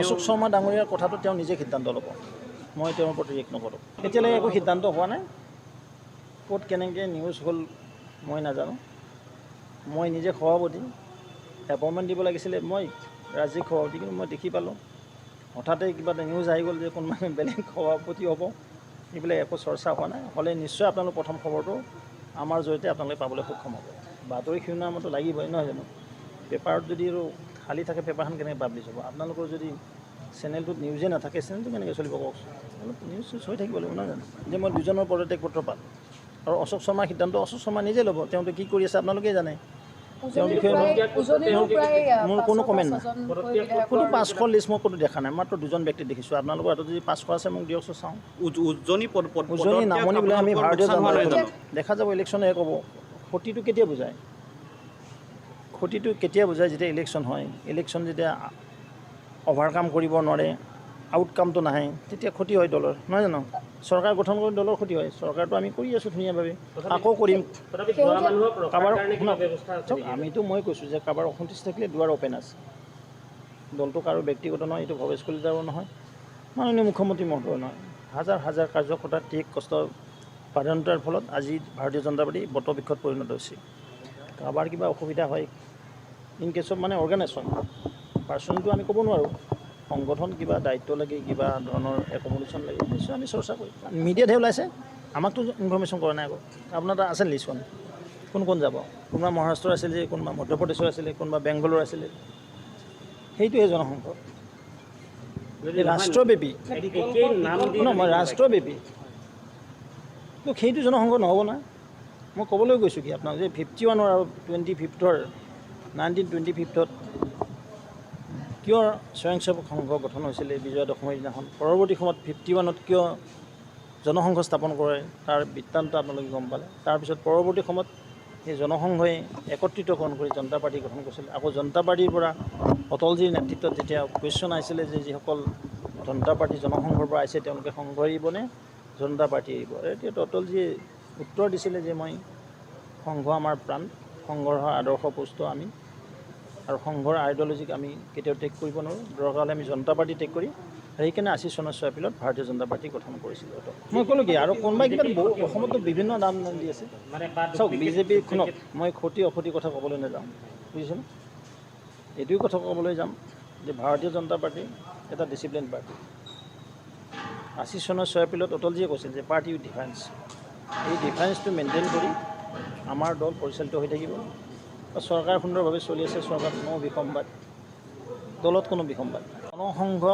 অশোক শৰ্মা ডাঙৰীয়াৰ কথাটো তেওঁ নিজে সিদ্ধান্ত ল'ব, মই তেওঁৰ ওপৰত ৰিয়েক্ট নকৰোঁ। এতিয়ালৈকে একো সিদ্ধান্ত হোৱা নাই। ক'ত কেনেকৈ নিউজ হ'ল মই নাজানো। মই নিজে সভাপতি, এপইণ্টমেণ্ট দিব লাগিছিলে মই ৰাজ্যিক সভাপতি, কিন্তু মই দেখি পালোঁ হঠাতে কিবা এটা নিউজ আহি গ'ল যে কোনোবা বেলেগ সভাপতি হ'ব। এইবিলাক একো চৰ্চা হোৱা নাই। হ'লে নিশ্চয় আপোনালোক প্ৰথম খবৰটো আমাৰ জৰিয়তে আপোনালোকে পাবলৈ সক্ষম হ'ব। বাতৰি শিৰোনামাটো লাগিবই নহয় জানো। পেপাৰত যদি আৰু খালী থাকে পেপাৰখন কেনেকৈ পাব্লিছ হ'ব। আপোনালোকৰ যদি চেনেলটোত নিউজে নাথাকে চেনেলটো কেনেকৈ চলিব কওকচোন। অলপ নিউজ চিউজ হৈ থাকিব লাগিব নহয় জানো। যে মই দুজনৰ পদত্যাগ পত্ৰ পালোঁ আৰু অশোক শৰ্মাৰ সিদ্ধান্ত অশোক শৰ্মা নিজে ল'ব। তেওঁতো কি কৰি আছে আপোনালোকেই জানে। তেওঁৰ বিষয়ে মোৰ কোনো কমেণ্ট নাই। কোনো 500 লিষ্ট মই কোনো দেখা নাই, মাত্ৰ দুজন ব্যক্তি দেখিছোঁ। আপোনালোকৰ হাতত যদি 500 আছে মোক দিয়কচোন চাওঁ। উজনি নামনি বোলে আমি ভাৰতীয় জনতা পাৰ্টি দেখা যাব। ইলেকশ্যনে ক'ব ক্ষতিটো কেতিয়া বুজায়। ক্ষতিটো কেতিয়া বুজায় যেতিয়া ইলেকশ্যন হয়। ইলেকশ্যন যেতিয়া অভাৰকাম কৰিব নোৱাৰে, আউটকামটো নাহে, তেতিয়া ক্ষতি হয় দলৰ নহয় জানো। চৰকাৰ গঠন কৰি দলৰ ক্ষতি হয়। চৰকাৰটো আমি কৰি আছোঁ ধুনীয়াভাৱে, আকৌ কৰিম। কাৰোবাৰ আমিতো মই কৈছোঁ যে কাৰোবাৰ অসন্তুষ্টি থাকিলে দুৱাৰ অ'পেন আছে। দলটো কাৰো ব্যক্তিগত নহয়, এইটো ভৱেশ কলিতাৰো নহয়, মাননীয় মুখ্যমন্ত্ৰী মহোদয় নহয়। হাজাৰ হাজাৰ কাৰ্যকৰ্তা ত্যাগ কষ্ট স্বাধীনতাৰ ফলত আজি ভাৰতীয় জনতা পাৰ্টি বটবৃক্ষত পৰিণত হৈছে। কাৰোবাৰ কিবা অসুবিধা হয় ইন কেছ অফ মানে অৰ্গেনাইজেশ্যন, পাৰ্চনেলটো আমি ক'ব নোৱাৰোঁ। সংগঠন কিবা দায়িত্ব লাগে, কিবা ধৰণৰ একমোডেশ্যন লাগে, নিশ্চয় আমি চৰ্চা কৰিম। মিডিয়াতহে ওলাইছে, আমাকতো ইনফৰ্মেশ্যন কৰা নাই আকৌ। আপোনাৰ তাত আছে লিষ্টখন, কোন কোন যাব। কোনোবা মহাৰাষ্ট্ৰৰ আছিলে, কোনোবা মধ্যপ্ৰদেশৰ আছিলে, কোনোবা বেংগলৰ আছিলে। সেইটোৱে জনসংঘ ৰাষ্ট্ৰব্যাপী মই ৰাষ্ট্ৰব্যাপী। তো সেইটো জনসংঘ নহ'ব না। মই ক'বলৈ গৈছোঁ কি আপোনাক যে 51 আৰু 25ৰ 1925ত কিয় স্বয়ংসেৱক সংঘ গঠন হৈছিলে বিজয়া দশমীৰ দিনাখন। পৰৱৰ্তী সময়ত 51ত কিয় জনসংঘ স্থাপন কৰে তাৰ বৃত্তান্ত আপোনালোকে গম পালে। তাৰপিছত পৰৱৰ্তী সময়ত সেই জনসংঘই একত্ৰিতকৰণ কৰি জনতা পাৰ্টি গঠন কৰিছিল। আকৌ জনতা পাৰ্টিৰ পৰা অটলজীৰ নেতৃত্বত যেতিয়া কুৱেশ্যন আহিছিলে যে যিসকল জনতা পাৰ্টি জনসংঘৰ পৰা আহিছে তেওঁলোকে সংঘ এৰিবনে জনতা পাৰ্টি এৰিব। এতিয়া অটলজীয়ে উত্তৰ দিছিলে যে মই সংঘ আমাৰ প্ৰাণ, সংঘৰ আদৰ্শ পুষ্ট আমি, আৰু সংঘৰ আইডিঅ'লজিক আমি কেতিয়াও ত্যাগ কৰিব নোৱাৰোঁ। দৰকাৰ হ'লে আমি জনতা পাৰ্টি ত্যাগ কৰি সেইকাৰণে 80 চনৰ 6 এপ্ৰিলত ভাৰতীয় জনতা পাৰ্টি গঠন কৰিছিলোঁ। মই ক'লোঁ কি আৰু কোনোবাই কিবা অসমতো বিভিন্ন নাম দি আছে। চাওক বিজেপি শুনক, মই ক্ষতি অক্ষতিৰ কথা ক'বলৈ নাযাওঁ বুজিছেনে। এইটোৱে কথা ক'বলৈ যাম যে ভাৰতীয় জনতা পাৰ্টি এটা ডিচিপ্লিন পাৰ্টি। 80 চনৰ 6 এপ্ৰিলত অটলজীয়ে কৈছিল যে পাৰ্টি উইথ ডিফাৰেঞ্চ। এই ডিফাৰেঞ্চটো মেইনটেইন কৰি আমাৰ দল পৰিচালিত হৈ থাকিব। চৰকাৰ সুন্দৰভাৱে চলি আছে, চৰকাৰত কোনো বিসম্বাদ, দলত কোনো বিসম্বাদ। জনসংঘ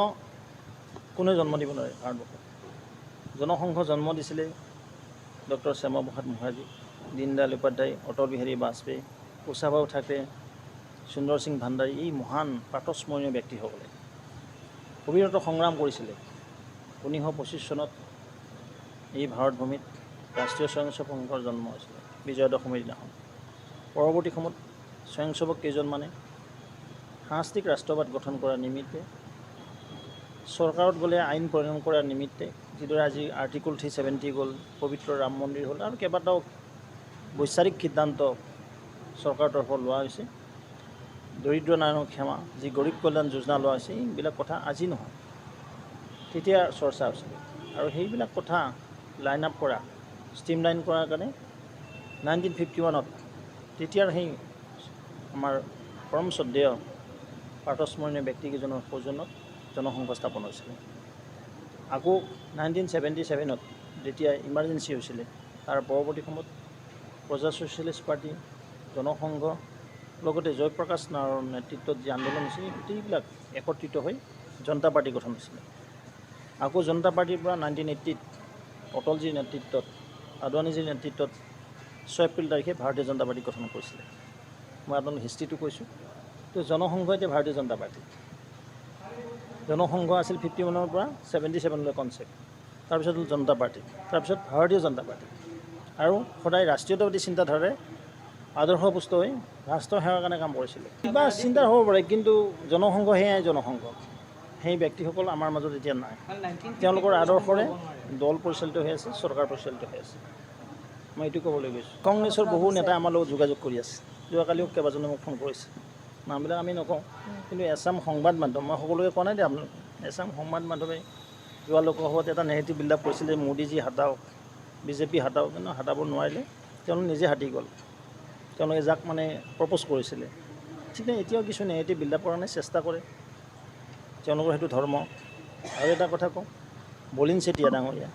কোনে জন্ম দিব নোৱাৰে ভাৰতবৰ্ষত। জনসংঘ জন্ম দিছিলে ডক্টৰ শ্যামাপ্ৰসাদ মুখাৰ্জী, দীনদয়াল উপাধ্যায়, অটল বিহাৰী বাজপেয়ী, কুশাভাউ ঠাকৰে, সুন্দৰ সিং ভাণ্ডাৰী, এই মহান প্ৰাতস্মৰণীয় ব্যক্তিসকলে অবিৰত সংগ্ৰাম কৰিছিলে। 1925 চনত এই ভাৰতভূমিত ৰাষ্ট্ৰীয় স্বয়ংসেৱক সংঘৰ জন্ম হৈছিলে বিজয়া দশমীৰ দিনাখন। পৰৱৰ্তী সময়ত স্বয়ংসেৱক কেইজনমানে সাংস্কৃতিক ৰাষ্ট্ৰবাদ গঠন কৰাৰ নিমিত্তে, চৰকাৰত গ'লে আইন প্ৰণয়ন কৰাৰ নিমিত্তে, যিদৰে আজি আৰ্টিকল 370 গ'ল, পবিত্ৰ ৰাম মন্দিৰ হ'ল, আৰু কেইবাটাও বৈচাৰিক সিদ্ধান্ত চৰকাৰৰ তৰফৰ লোৱা হৈছে। দৰিদ্ৰ নাৰায়ণৰ ক্ষমা, যি গৰীব কল্যাণ যোজনা লোৱা হৈছে, এইবিলাক কথা আজি নহয় তেতিয়া চৰ্চা হৈছিলে। আৰু সেইবিলাক কথা লাইন আপ কৰা, ষ্ট্ৰীমলাইন কৰাৰ কাৰণে 1951ত তেতিয়াৰ সেই আমাৰ পৰম শ্ৰদ্ধেয় প্ৰাতস্মৰণীয় ব্যক্তিকেইজনৰ সৌজন্যত জনসংঘ স্থাপন হৈছিলে। আকৌ 1977ত যেতিয়া ইমাৰ্জেঞ্চি হৈছিলে, তাৰ পৰৱৰ্তী সময়ত প্ৰজা ছ'চিয়েলিষ্ট পাৰ্টি, জনসংঘ লগতে জয়প্ৰকাশ নাৰায়ণৰ নেতৃত্বত যি আন্দোলন হৈছিল, গোটেইবিলাক একত্ৰিত হৈ জনতা পাৰ্টি গঠন হৈছিলে। আকৌ জনতা পাৰ্টিৰ পৰা 1980ত অটলজীৰ নেতৃত্বত, আদৱানীজীৰ নেতৃত্বত 6 এপ্ৰিল তাৰিখে ভাৰতীয় জনতা পাৰ্টি গঠন কৰিছিলে। মই আপোনালোক হিষ্ট্ৰীটো কৈছোঁ। তো জনসংঘ এতিয়া ভাৰতীয় জনতা পাৰ্টি। জনসংঘ আছিল 51ৰ পৰা 77লৈ কনচেপ্ট, তাৰপিছত হ'ল জনতা পাৰ্টি, তাৰপিছত ভাৰতীয় জনতা পাৰ্টি। আৰু সদায় ৰাষ্ট্ৰীয়তাবাদী চিন্তাধাৰাৰে আদৰ্শপুষ্ট হৈ ৰাষ্ট্ৰ সেৱাৰ কাৰণে কাম কৰিছিলে। কিবা চিন্তা হ'ব পাৰে, কিন্তু জনসংঘ সেয়াই জনসংঘ। সেই ব্যক্তিসকল আমাৰ মাজত এতিয়া নাই। তেওঁলোকৰ আদৰ্শৰে দল পৰিচালিত হৈ আছে, চৰকাৰ পৰিচালিত হৈ আছে। মই এইটো ক'বলৈ গৈছোঁ। কংগ্ৰেছৰ বহু নেতাই আমাৰ লগত যোগাযোগ কৰি আছে। যোৱাকালিও কেইবাজনে মোক ফোন কৰিছে নামবিলাক আমি নকওঁ, কিন্তু এছাম সংবাদ মাধ্যম, মই সকলোকে কোৱা নাই দে আপোনালোক, এছাম সংবাদ মাধ্যমে যোৱা লোকসভাত এটা নেগেটিভ বিল্ডআপ কৰিছিলে, মোদীজী হাটাওক, বিজেপি হাটাওক, কিন্তু হাটাব নোৱাৰিলে, তেওঁলোক নিজে হাতি গ'ল। তেওঁলোকে যাক মানে প্ৰপ'জ কৰিছিলে, ঠিক নাই এতিয়াও কিছু নেগেটিভ বিল্ডআপ কৰাৰ কাৰণে চেষ্টা কৰে, তেওঁলোকৰ সেইটো ধৰ্ম। আৰু এটা কথা কওঁ, বলিন চেতিয়া ডাঙৰীয়া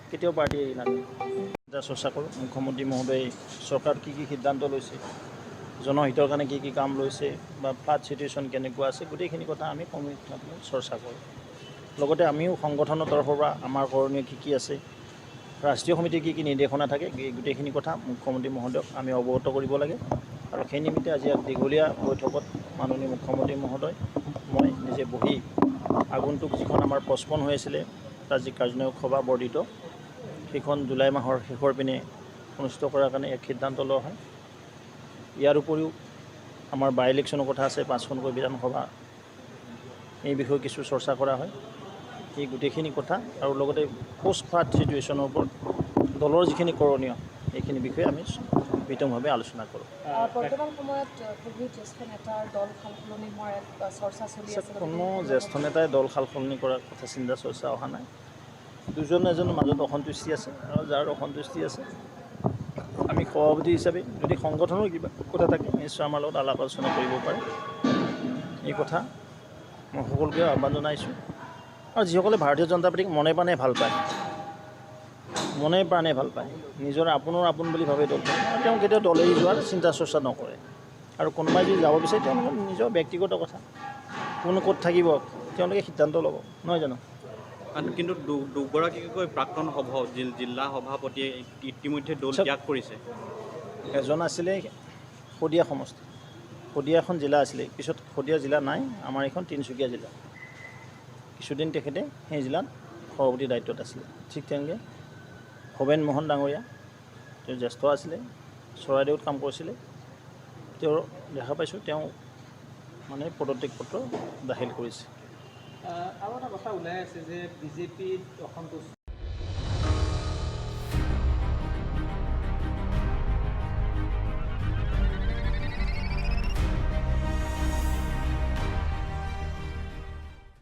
কেতিয়াও পাৰ্টি এৰি নাযায়। এটা চৰ্চা কৰোঁ, মুখ্যমন্ত্ৰী মহোদয়ে চৰকাৰত কি কি সিদ্ধান্ত লৈছে, জনহিতৰ কাৰণে কি কি কাম লৈছে, বা ফ্লাড ছিটুৱেশ্যন কেনেকুৱা আছে, গোটেইখিনি কথা আমি কমিটিত চৰ্চা কৰোঁ। লগতে আমিও সংগঠনৰ তৰফৰ পৰা আমাৰ কৰণীয় কি কি আছে, ৰাষ্ট্ৰীয় সমিতিৰ কি কি নিৰ্দেশনা থাকে, গোটেইখিনি কথা মুখ্যমন্ত্ৰী মহোদয়ক আমি অৱগত কৰিব লাগে। আৰু সেই নিমিত্তে আজি দীঘলীয়া বৈঠকত মাননীয় মুখ্যমন্ত্ৰী মহোদয় মই নিজে বহি আগন্তুক যিখন আমাৰ পষ্টপন হৈ আছিলে ৰাজ্যিক কাৰ্যনিৰ্বাহক সভা বৰ্ধিত, সেইখন জুলাই মাহৰ শেষৰ পিনে অনুষ্ঠিত কৰাৰ কাৰণে এক সিদ্ধান্ত লোৱা হয়। ইয়াৰ উপৰিও আমাৰ বাই ইলেকশ্যনৰ কথা আছে, 5খনকৈ বিধানসভা, এই বিষয়ে কিছু চৰ্চা কৰা হয়। এই গোটেইখিনি কথা আৰু লগতে পোষ্ট ফ্লাড ছিটুৱেশ্যনৰ ওপৰত দলৰ যিখিনি কৰণীয় এইখিনি বিষয়ে আমি বিতংভাৱে আলোচনা কৰোঁ। বৰ্তমান সময়ত কোনো জ্যেষ্ঠ নেতাৰ দল সালসলনি হোৱাৰ এক চৰ্চা চলি আছে। কোনো জ্যেষ্ঠ নেতাই দল সালসলনি কৰাৰ কথা চিন্তা চৰ্চা অহা নাই। দুজন এজনৰ মাজত অসন্তুষ্টি আছে, আৰু যাৰ অসন্তুষ্টি আছে আমি সভাপতি হিচাপে যদি সংগঠনৰ কিবা কথা থাকে নিশ্চয় আমাৰ লগত আলাপ আলোচনা কৰিব পাৰে। এই কথা মই সকলোকে আহ্বান জনাইছোঁ। আৰু যিসকলে ভাৰতীয় জনতা পাৰ্টীক মনে প্ৰাণে ভাল পায়, মনে প্ৰাণে ভাল পায়, নিজৰ আপোনৰ আপোন বুলি ভাবে দল, তেওঁ কেতিয়াও দল এৰি যোৱাৰ চিন্তা চৰ্চা নকৰে। আৰু কোনোবাই যদি যাব বিচাৰে তেওঁলোকৰ নিজৰ ব্যক্তিগত কথা, কোন ক'ত থাকিব তেওঁলোকে সিদ্ধান্ত ল'ব, নহয় জানো? কিন্তু দুগৰাকীকৈ প্ৰাক্তন জিলা সভাপতিয়ে ইতিমধ্যে দল ত্যাগ কৰিছে। এজন আছিলে শদিয়া সমষ্টি, শদিয়া এখন জিলা আছিলে, পিছত শদিয়া জিলা নাই, আমাৰ এইখন তিনিচুকীয়া জিলা। কিছুদিন তেখেতে সেই জিলাত সভাপতিৰ দায়িত্বত আছিলে। ঠিক তেনেকৈ ভৱেন মোহন ডাঙৰীয়া, তেওঁ জ্যেষ্ঠ আছিলে, চৰাইদেউত কাম কৰিছিলে, তেওঁৰ দেখা পাইছোঁ তেওঁ মানে পদত্যাগ পত্ৰ দাখিল কৰিছে। আৰু এটা কথা ওলাই আছে যে বিজেপিত অসন্তুষ্ট